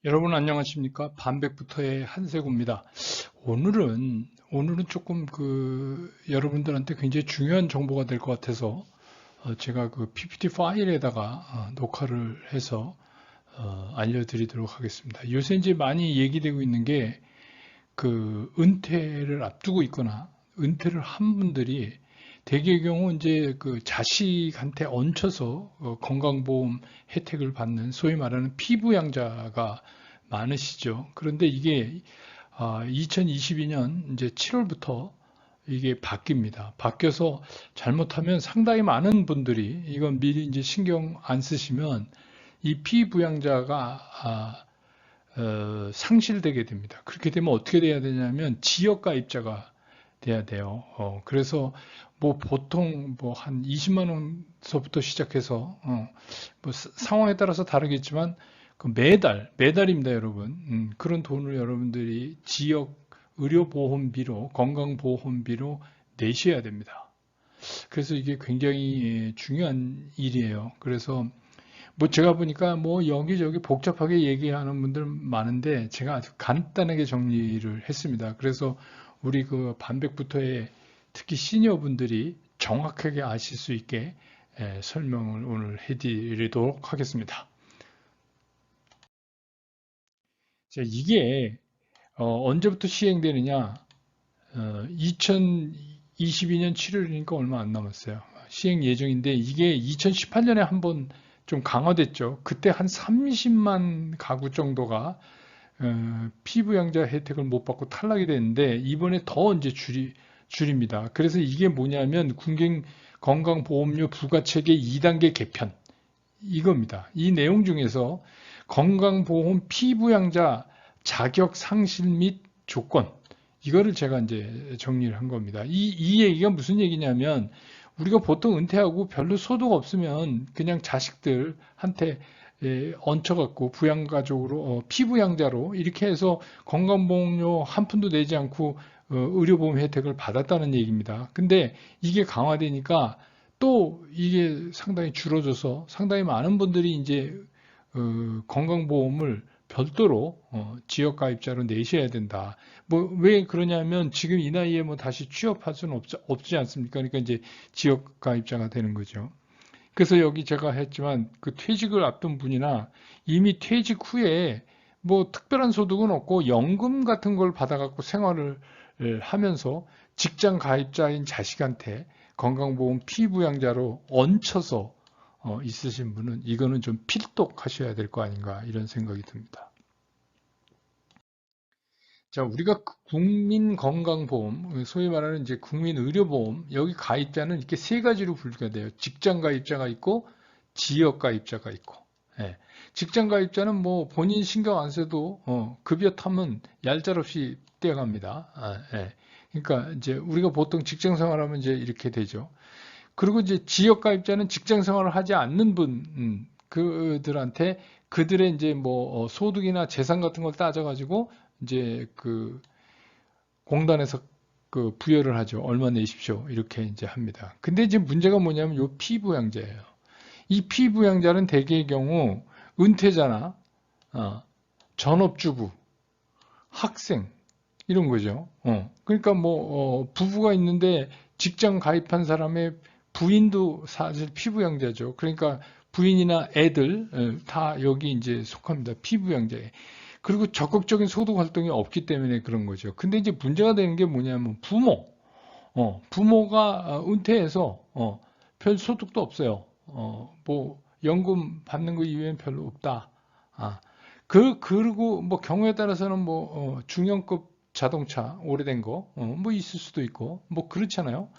여러분 안녕하십니까? 반백부터의 한세구입니다. 오늘은 조금 여러분들한테 굉장히 중요한 정보가 될 것 같아서 제가 그 PPT 파일에다가 녹화를 해서 알려드리도록 하겠습니다. 요새 이제 많이 얘기되고 있는 게 그 은퇴를 앞두고 있거나 은퇴를 한 분들이 대개의 경우 이제 그 자식한테 얹혀서 건강보험 혜택을 받는 소위 말하는 피부양자가 많으시죠. 그런데 이게 2022년 이제 7월부터 이게 바뀝니다. 바뀌어서 잘못하면 상당히 많은 분들이 이건 미리 이제 신경 안 쓰시면 이 피부양자가 상실되게 됩니다. 그렇게 되면 어떻게 돼야 되냐면 지역가입자가 돼야 돼요. 그래서 뭐 보통 뭐 한 20만 원서부터 시작해서 뭐 상황에 따라서 다르겠지만 그 매달입니다, 여러분. 그런 돈을 여러분들이 지역 의료보험비로 건강보험비로 내셔야 됩니다. 그래서 이게 굉장히 중요한 일이에요. 그래서 뭐 제가 보니까 뭐 여기저기 복잡하게 얘기하는 분들 많은데 제가 아주 간단하게 정리를 했습니다. 그래서 우리 그 반백부터의 특히 시니어 분들이 정확하게 아실 수 있게 설명을 오늘 해드리도록 하겠습니다. 자, 이게 언제부터 시행되느냐? 2022년 7월이니까 얼마 안 남았어요. 시행 예정인데 이게 2018년에 한번 좀 강화됐죠. 그때 한 30만 가구 정도가 피부양자 혜택을 못 받고 탈락이 됐는데 이번에 더 이제 줄입니다. 그래서 이게 뭐냐면 건강보험료 부과체계 2단계 개편 이겁니다. 이 내용 중에서 건강보험 피부양자 자격 상실 및 조건 이거를 제가 이제 정리를 한 겁니다. 이 얘기가 무슨 얘기냐면 우리가 보통 은퇴하고 별로 소득 없으면 그냥 자식들한테 얹혀갖고 부양가족으로 피부양자로 이렇게 해서 건강보험료 한 푼도 내지 않고 의료보험 혜택을 받았다는 얘기입니다. 근데 이게 강화되니까 또 이게 상당히 줄어져서 상당히 많은 분들이 이제 건강보험을 별도로 지역가입자로 내셔야 된다. 뭐 왜 그러냐면 지금 이 나이에 뭐 다시 취업할 수는 없지 않습니까? 그러니까 이제 지역가입자가 되는 거죠. 그래서 여기 제가 했지만 그 퇴직을 앞둔 분이나 이미 퇴직 후에 뭐 특별한 소득은 없고 연금 같은 걸 받아갖고 생활을 하면서 직장 가입자인 자식한테 건강보험 피부양자로 얹혀서 있으신 분은 이거는 좀 필독하셔야 될 거 아닌가 이런 생각이 듭니다. 자, 우리가 국민건강보험, 소위 말하는 이제 국민의료보험, 여기 가입자는 이렇게 세 가지로 분류가 돼요. 직장 가입자가 있고, 지역 가입자가 있고. 예. 직장 가입자는 뭐 본인 신경 안 써도 급여 타면 얄짤없이 떼어갑니다. 예. 그러니까 이제 우리가 보통 직장 생활하면 이제 이렇게 되죠. 그리고 이제 지역 가입자는 직장 생활을 하지 않는 분, 그들한테 그들의 이제 뭐 소득이나 재산 같은 걸 따져가지고 이제 그 공단에서 그 부여를 하죠. 얼마 내십시오. 이렇게 이제 합니다. 근데 이제 문제가 뭐냐면 요 피부양자예요. 이 피부양자는 대개의 경우 은퇴자나 전업주부, 학생 이런 거죠. 그러니까 뭐 부부가 있는데 직장 가입한 사람의 부인도 사실 피부양자죠. 그러니까 부인이나 애들 다 여기 이제 속합니다. 피부양자에. 그리고 적극적인 소득 활동이 없기 때문에 그런 거죠. 근데 이제 문제가 되는 게 뭐냐면 부모가 은퇴해서 별 소득도 없어요. 뭐 연금 받는 거 이외엔 별로 없다. 아, 그리고 뭐 경우에 따라서는 뭐 중형급 자동차 오래된 거 뭐 있을 수도 있고 뭐 그렇잖아요.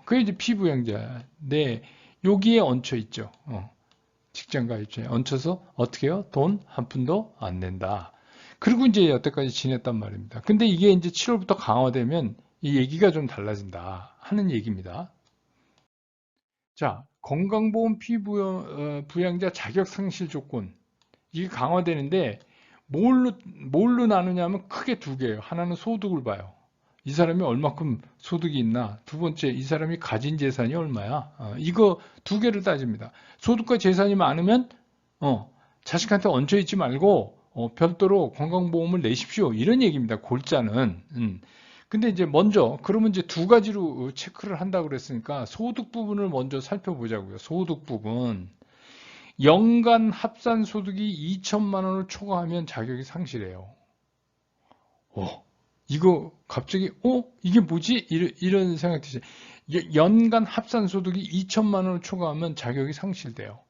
그게 이제 피부양자. 네, 여기에 얹혀 있죠. 직장 가입자에 얹혀서 어떻게 해요? 돈 한 푼도 안 낸다. 그리고 이제 여태까지 지냈단 말입니다. 근데 이게 이제 7월부터 강화되면 이 얘기가 좀 달라진다 하는 얘기입니다. 자, 건강보험 피부양자 자격 상실 조건 이게 강화되는데 뭘로 나누냐면 크게 두 개예요. 하나는 소득을 봐요. 이 사람이 얼마큼 소득이 있나. 두 번째, 이 사람이 가진 재산이 얼마야. 이거 두 개를 따집니다. 소득과 재산이 많으면 자식한테 얹혀 있지 말고 별도로 건강보험을 내십시오. 이런 얘기입니다. 골자는. 근데 이제 먼저 그러면 이제 두 가지로 체크를 한다고 그랬으니까 소득 부분을 먼저 살펴보자고요. 소득 부분. 연간 합산 소득이 2천만 원을 초과하면 자격이 상실해요. 이거 갑자기 이게 뭐지? 이런 생각 드세요. 연간 합산 소득이 2천만 원을 초과하면 자격이 상실돼요.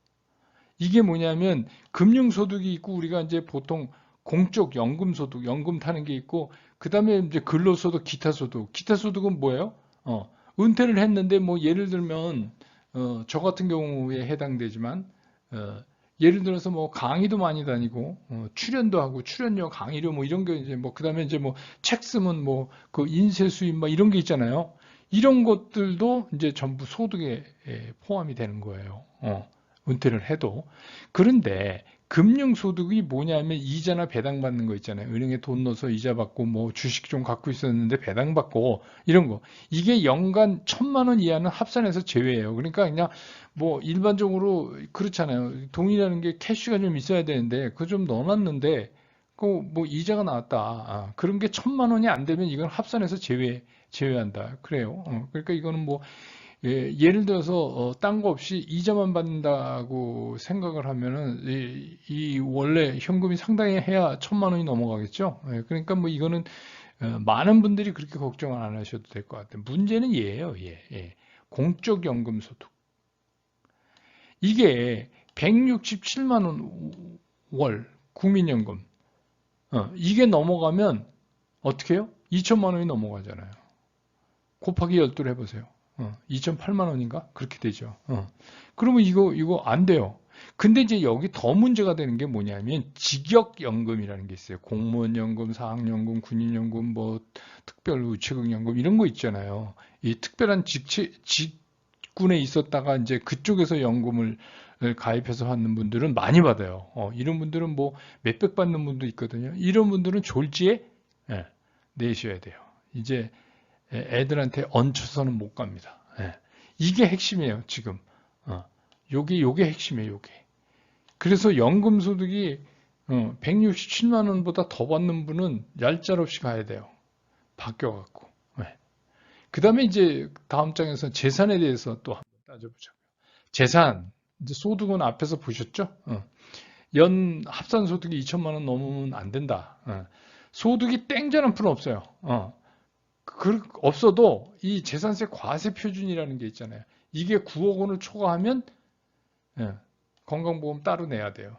이게 뭐냐면 금융소득이 있고 우리가 이제 보통 공적 연금소득, 연금 타는 게 있고 그다음에 이제 근로소득, 기타소득. 기타소득은 뭐예요? 은퇴를 했는데 뭐 예를 들면 저 같은 경우에 해당되지만 예를 들어서 뭐 강의도 많이 다니고 출연도 하고 출연료, 강의료 뭐 이런 게 이제 뭐 그다음에 이제 뭐 책 쓰면 뭐 그 인쇄 수입 막 이런 게 있잖아요. 이런 것들도 이제 전부 소득에 포함이 되는 거예요. 은퇴를 해도. 그런데 금융소득이 뭐냐면 이자나 배당받는 거 있잖아요. 은행에 돈 넣어서 이자 받고 뭐 주식 좀 갖고 있었는데 배당받고 이런 거. 이게 연간 1,000만 원 이하는 합산해서 제외해요. 그러니까 그냥 뭐 일반적으로 그렇잖아요. 돈이라는 게 캐시가 좀 있어야 되는데 그거 좀 넣어놨는데 그 뭐 이자가 나왔다. 그런 게 1,000만 원이 안 되면 이건 합산해서 제외한다. 그래요. 그러니까 이거는 뭐 예를 들어서 딴 거 없이 이자만 받는다고 생각을 하면은 이 원래 현금이 상당히 해야 1,000만 원이 넘어가겠죠. 그러니까 뭐 이거는 많은 분들이 그렇게 걱정을 안 하셔도 될 것 같아요. 문제는 얘예요. 얘. 공적 연금 소득. 이게 167만 원 월 국민연금. 이게 넘어가면 어떻게 해요? 2천만 원이 넘어가잖아요. 곱하기 12를 해보세요. 2,008만 원인가? 그렇게 되죠. 그러면 이거 안 돼요. 근데 이제 여기 더 문제가 되는 게 뭐냐면 직역연금이라는 게 있어요. 공무원연금, 사학연금, 군인연금, 뭐 특별우체국연금 이런 거 있잖아요. 이 특별한 직군에 있었다가 이제 그쪽에서 연금을 가입해서 하는 분들은 많이 받아요. 이런 분들은 뭐 몇백 받는 분도 있거든요. 이런 분들은 졸지에 내셔야 돼요. 이제 애들한테 얹혀서는 못 갑니다. 이게 핵심이에요, 지금. 요게 핵심이에요, 요게. 그래서 연금소득이 167만 원보다 더 받는 분은 얄짤없이 가야 돼요. 바뀌어갖고. 그 다음에 이제 다음 장에서 재산에 대해서 또 한번 따져보자고요. 재산, 이제 소득은 앞에서 보셨죠? 연 합산 소득이 2천만 원 넘으면 안 된다. 소득이 땡전한 풀은 없어요. 없어도 이 재산세 과세 표준이라는 게 있잖아요. 이게 9억 원을 초과하면 건강보험 따로 내야 돼요.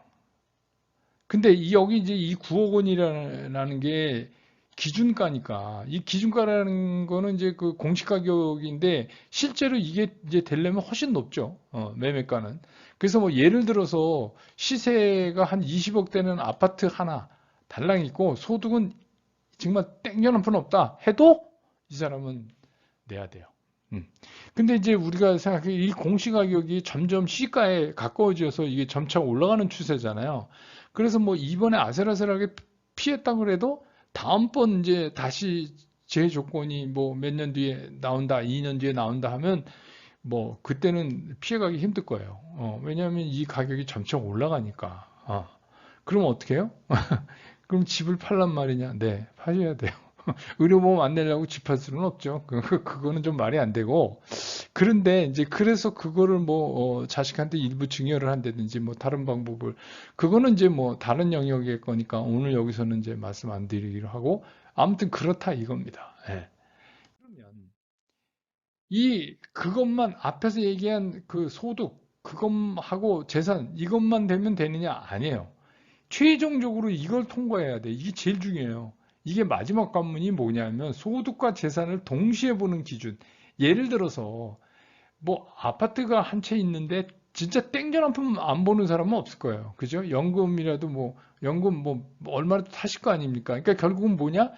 근데 여기 이제 이 9억 원이라는 게 기준가니까 이 기준가라는 거는 이제 그 공시 가격인데 실제로 이게 이제 되려면 훨씬 높죠. 매매가는. 그래서 뭐 예를 들어서 시세가 한 20억 되는 아파트 하나 달랑 있고 소득은 정말 땡겨놓은 푼 없다 해도 이 사람은 내야 돼요. 근데 이제 우리가 생각해 이 공시가격이 점점 시가에 가까워져서 이게 점차 올라가는 추세잖아요. 그래서 뭐 이번에 아슬아슬하게 피했다고 그래도 다음번 이제 다시 제 조건이 뭐 몇 년 뒤에 나온다, 2년 뒤에 나온다 하면 뭐 그때는 피해가기 힘들 거예요. 왜냐하면 이 가격이 점차 올라가니까. 그럼 어떻게 해요? 그럼 집을 팔란 말이냐? 네, 파셔야 돼요. 의료보험 안 내려고 집 팔 수는 없죠. 그거는 좀 말이 안 되고. 그런데 이제 그래서 그거를 뭐 자식한테 일부 증여를 한다든지 뭐 다른 방법을 그거는 이제 뭐 다른 영역의 거니까 오늘 여기서는 이제 말씀 안 드리기로 하고 아무튼 그렇다 이겁니다. 그러면 이 그것만 앞에서 얘기한 그 소득 그것하고 재산 이것만 되면 되느냐 아니에요. 최종적으로 이걸 통과해야 돼. 이게 제일 중요해요. 이게 마지막 관문이 뭐냐면 소득과 재산을 동시에 보는 기준. 예를 들어서 뭐 아파트가 한 채 있는데 진짜 땡전 한 푼 안 보는 사람은 없을 거예요. 그죠? 연금이라도 뭐 연금 뭐 얼마라도 타실 거 아닙니까? 그러니까 결국은 뭐냐?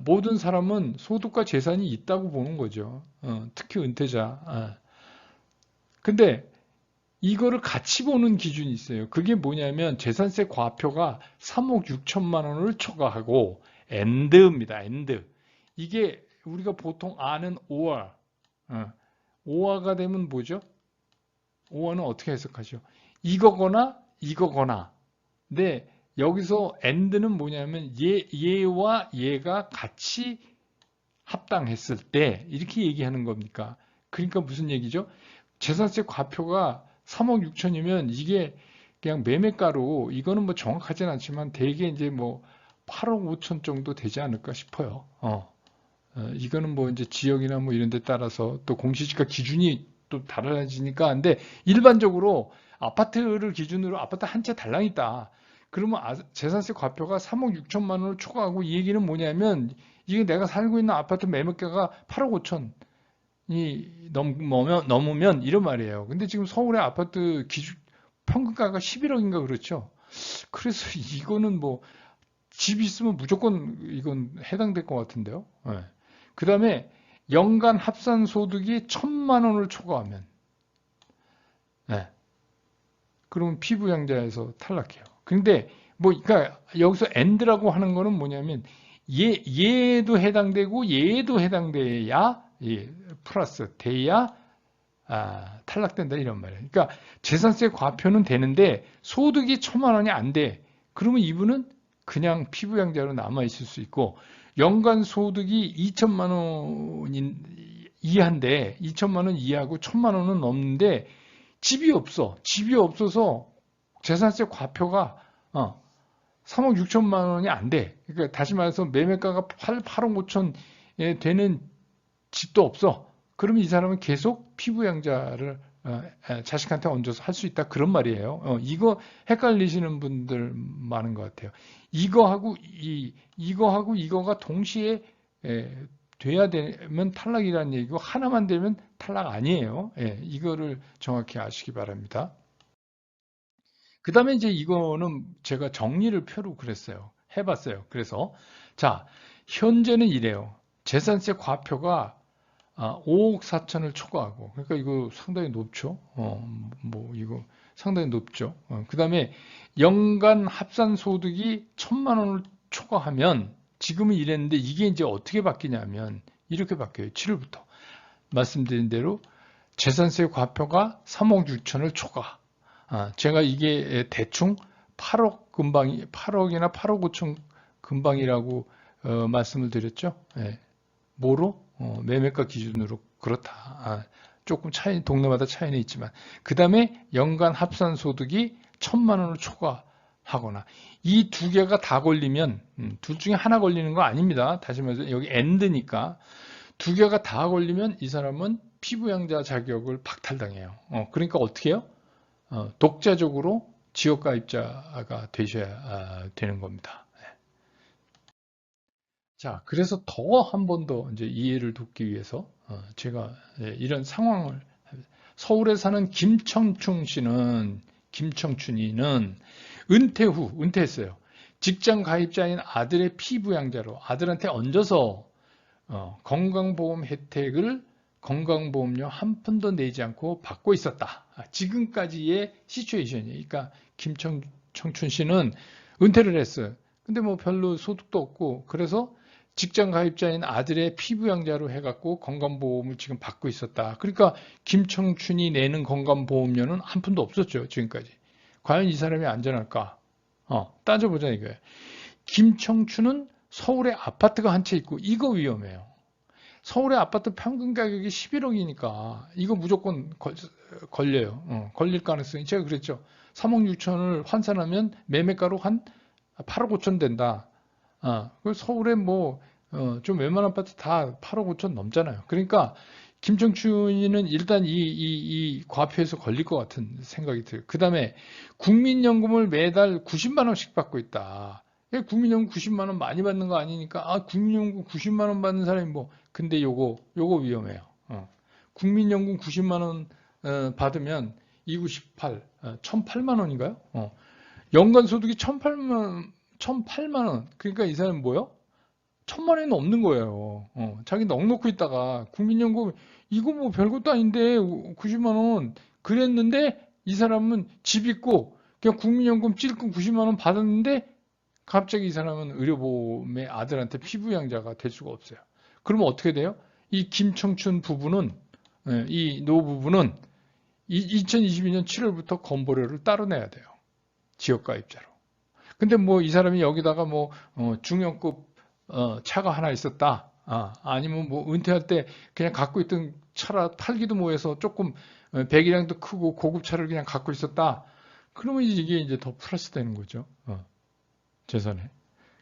모든 사람은 소득과 재산이 있다고 보는 거죠. 특히 은퇴자. 근데 이거를 같이 보는 기준이 있어요. 그게 뭐냐면 재산세 과표가 3억 6천만 원을 초과하고 엔드입니다. 엔드. 이게 우리가 보통 아는 오화. 오화가 되면 뭐죠? 오화는 어떻게 해석하죠? 이거거나 이거거나. 네, 여기서 and는 뭐냐면 얘와 얘가 같이 합당했을 때 이렇게 얘기하는 겁니까? 그러니까 무슨 얘기죠? 재산세 과표가 3억 6천이면 이게 그냥 매매가로 이거는 뭐 정확하진 않지만 대개 이제 뭐 8억 5천 정도 되지 않을까 싶어요. 이거는 뭐 이제 지역이나 뭐 이런 데 따라서 또 공시지가 기준이 또 달라지니까. 근데 일반적으로 아파트를 기준으로 아파트 한 채 달랑 있다. 그러면 재산세 과표가 3억 6천만 원을 초과하고 이 얘기는 뭐냐면 이게 내가 살고 있는 아파트 매매가가 8억 5천이 넘으면 이런 말이에요. 근데 지금 서울의 아파트 기준 평균가가 11억인가 그렇죠. 그래서 이거는 뭐 집 있으면 무조건 이건 해당될 것 같은데요. 네. 그 다음에 연간 합산 소득이 1,000만 원을 초과하면, 네. 그러면 피부양자에서 탈락해요. 근데 뭐, 그러니까 여기서 and라고 하는 거는 뭐냐면 얘도 해당되고 얘도 해당돼야 플러스 돼야 탈락된다 이런 말이에요. 그러니까 재산세 과표는 되는데 소득이 1,000만 원이 안 돼. 그러면 이분은 그냥 피부양자로 남아 있을 수 있고 연간 소득이 2천만 원인 이하인데 2천만 원 이하고 1,000만 원은 넘는데 집이 없어. 집이 없어서 재산세 과표가 3억 6천만 원이 안 돼. 그러니까 다시 말해서 매매가가 8억 5천에 되는 집도 없어. 그러면 이 사람은 계속 피부양자를 자식한테 얹어서 할 수 있다. 그런 말이에요. 이거 헷갈리시는 분들 많은 것 같아요. 이거하고 이거가 동시에 돼야 되면 탈락이라는 얘기고 하나만 되면 탈락 아니에요. 이거를 정확히 아시기 바랍니다. 그 다음에 이제 이거는 제가 정리를 표로 그랬어요. 해봤어요. 그래서 자, 현재는 이래요. 재산세 과표가 5억 4천을 초과하고, 그러니까 이거 상당히 높죠. 뭐 이거 상당히 높죠. 그 다음에 연간 합산 소득이 1,000만 원을 초과하면 지금은 이랬는데 이게 이제 어떻게 바뀌냐면 이렇게 바뀌어요. 7월부터 말씀드린 대로 재산세 과표가 3억 6천을 초과. 제가 이게 대충 8억 근방이 8억이나 8억 5천 근방이라고 말씀을 드렸죠. 뭐로? 매매가 기준으로 그렇다. 조금 동네마다 차이는 있지만. 그 다음에 연간 합산 소득이 1,000만 원을 초과하거나. 이 두 개가 다 걸리면, 둘 중에 하나 걸리는 거 아닙니다. 다시 말해서 여기 엔드니까. 두 개가 다 걸리면 이 사람은 피부양자 자격을 박탈당해요. 그러니까 어떻게 해요? 독자적으로 지역가입자가 되셔야 되는 겁니다. 자, 그래서 더 한 번 더 이제 이해를 돕기 위해서 제가 이런 상황을 서울에 사는 김청춘이는 은퇴했어요. 직장 가입자인 아들의 피부양자로 아들한테 얹어서 건강보험 혜택을 건강보험료 한 푼도 내지 않고 받고 있었다. 지금까지의 시츄에이션이에요. 그러니까 김청춘 씨는 은퇴를 했어요. 근데 뭐 별로 소득도 없고 그래서 직장 가입자인 아들의 피부양자로 해갖고 건강보험을 지금 받고 있었다. 그러니까 김청춘이 내는 건강보험료는 한 푼도 없었죠. 지금까지. 과연 이 사람이 안전할까? 따져보자 이거예요. 김청춘은 서울에 아파트가 한 채 있고 이거 위험해요. 서울의 아파트 평균 가격이 11억이니까 이거 무조건 걸려요. 걸릴 가능성이 제가 그랬죠. 3억 6천을 환산하면 매매가로 한 8억 5천 된다. 서울에 뭐 좀 웬만한 아파트 다 8억 5천 넘잖아요. 그러니까 김청춘이는 일단 이 과표에서 걸릴 것 같은 생각이 들어요. 그 다음에 국민연금을 매달 90만 원씩 받고 있다. 국민연금 90만 원 많이 받는 거 아니니까 국민연금 90만 원 받는 사람이 뭐 근데 요거 위험해요. 국민연금 90만 원 받으면 298, 1,008만 원인가요? 연간 소득이 1,008만 원. 그러니까 이 사람은 뭐요? 1,000만 원이 넘는 거예요. 자기 넉놓고 있다가 국민연금 이거 뭐 별것도 아닌데 90만 원 그랬는데 이 사람은 집 있고 그냥 국민연금 찔끔 90만 원 받았는데 갑자기 이 사람은 의료보험의 아들한테 피부양자가 될 수가 없어요. 그러면 어떻게 돼요? 이 김청춘 부부는 이 노부부는 2022년 7월부터 건보료를 따로 내야 돼요. 지역가입자로. 근데 뭐 이 사람이 여기다가 뭐 중형급 차가 하나 있었다. 아니면 뭐 은퇴할 때 그냥 갖고 있던 차라 팔기도 뭐해서 조금 배기량도 크고 고급 차를 그냥 갖고 있었다. 그러면 이게 이제 더 플러스 되는 거죠. 재산에.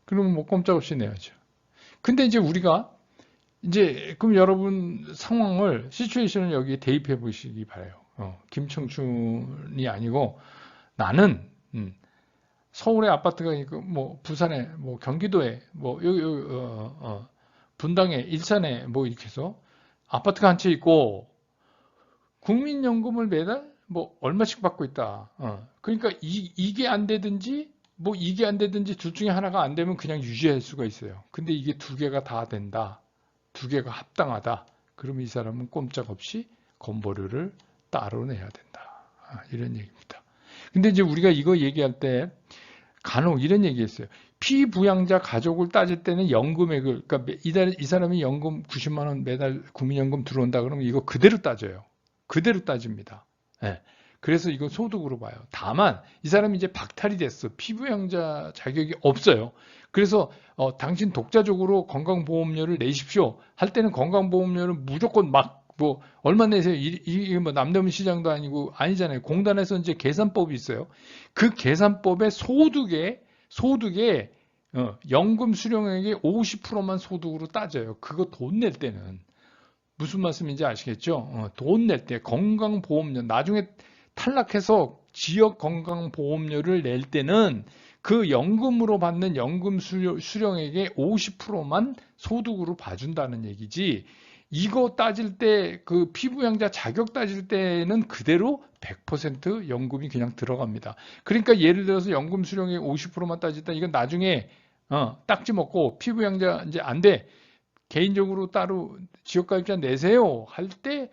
그러면 뭐 꼼짝없이 내야죠. 근데 이제 우리가 이제 그럼 여러분 상황을 시츄에이션을 여기에 대입해 보시기 바래요. 김청춘이 아니고 나는 서울에 아파트가 있고 뭐 부산에 뭐 경기도에 뭐 여기 분당에 일산에 뭐 이렇게 해서 아파트가 한 채 있고 국민연금을 매달 뭐 얼마씩 받고 있다. 그러니까 이게 안 되든지 뭐 이게 안 되든지 둘 중에 하나가 안 되면 그냥 유지할 수가 있어요. 근데 이게 두 개가 다 된다. 두 개가 합당하다. 그러면 이 사람은 꼼짝없이 건보료를 따로 내야 된다. 이런 얘기입니다. 근데 이제 우리가 이거 얘기할 때 간혹 이런 얘기했어요. 피부양자 가족을 따질 때는 연금액을, 그러니까 이 사람이 연금 90만 원 매달 국민연금 들어온다 그러면 이거 그대로 따져요. 그대로 따집니다. 네. 그래서 이거 소득으로 봐요. 다만 이 사람이 이제 박탈이 됐어. 피부양자 자격이 없어요. 그래서 당신 독자적으로 건강보험료를 내십시오. 할 때는 건강보험료를 무조건 막 뭐 얼마 내세요? 이게 뭐 남대문 시장도 아니고 아니잖아요. 공단에서 이제 계산법이 있어요. 그 계산법에 소득에 연금 수령액의 50%만 소득으로 따져요. 그거 돈 낼 때는 무슨 말씀인지 아시겠죠? 돈 낼 때 건강보험료 나중에 탈락해서 지역 건강보험료를 낼 때는 그 연금으로 받는 연금 수령액의 50%만 소득으로 봐준다는 얘기지. 이거 따질 때 그 피부양자 자격 따질 때는 그대로 100% 연금이 그냥 들어갑니다. 그러니까 예를 들어서 연금 수령액 50%만 따질 때 이건 나중에 딱지 먹고 피부양자 이제 안 돼. 개인적으로 따로 지역가입자 내세요 할 때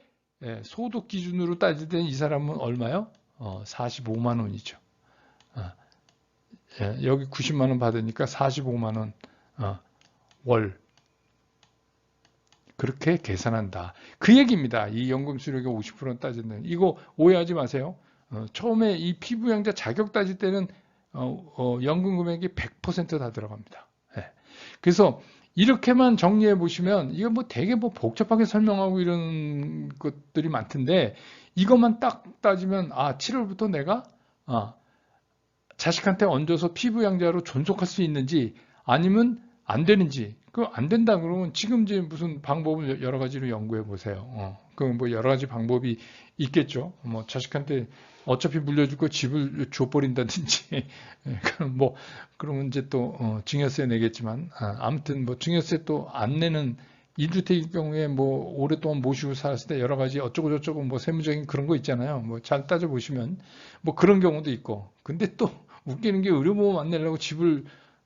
소득 기준으로 따질 때는 이 사람은 얼마요? 45만 원이죠. 여기 90만 원 받으니까 45만 원 월. 그렇게 계산한다. 그 얘기입니다. 이 연금 수령의 50% 따지는 이거 오해하지 마세요. 처음에 이 피부양자 자격 따질 때는 연금 금액이 100%다 들어갑니다. 그래서 이렇게만 정리해 보시면 이거 뭐 되게 뭐 복잡하게 설명하고 이런 것들이 많던데 이것만 딱 따지면 7월부터 내가 자식한테 얹어서 피부양자로 존속할 수 있는지 아니면 안 되는지 그 안 된다 그러면 지금 이제 무슨 방법을 여러 가지로 연구해 보세요. 그 뭐 여러 가지 방법이 있겠죠. 뭐 자식한테 어차피 물려줄 거 집을 줘버린다든지 뭐 그러면 이제 또 증여세 내겠지만 아무튼 뭐 증여세 또 안 내는 1주택일 경우에 뭐 오랫동안 모시고 살았을 때 여러 가지 어쩌고 저쩌고 뭐 세무적인 그런 거 있잖아요. 뭐 잘 따져 보시면 뭐 그런 경우도 있고 근데 또 웃기는 게 의료보험 안 내려고 집을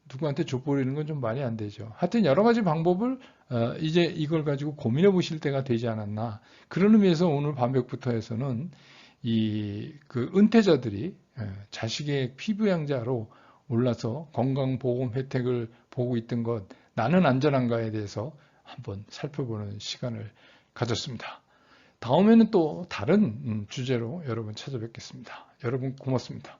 누구한테 줘버리는 건 좀 말이 안 되죠. 하여튼 여러 가지 방법을 이제 이걸 가지고 고민해 보실 때가 되지 않았나. 그런 의미에서 오늘 밤벽부터 해서는 그 은퇴자들이 자식의 피부양자로 올라서 건강보험 혜택을 보고 있던 것, 나는 안전한가에 대해서 한번 살펴보는 시간을 가졌습니다. 다음에는 또 다른 주제로 여러분 찾아뵙겠습니다. 여러분 고맙습니다.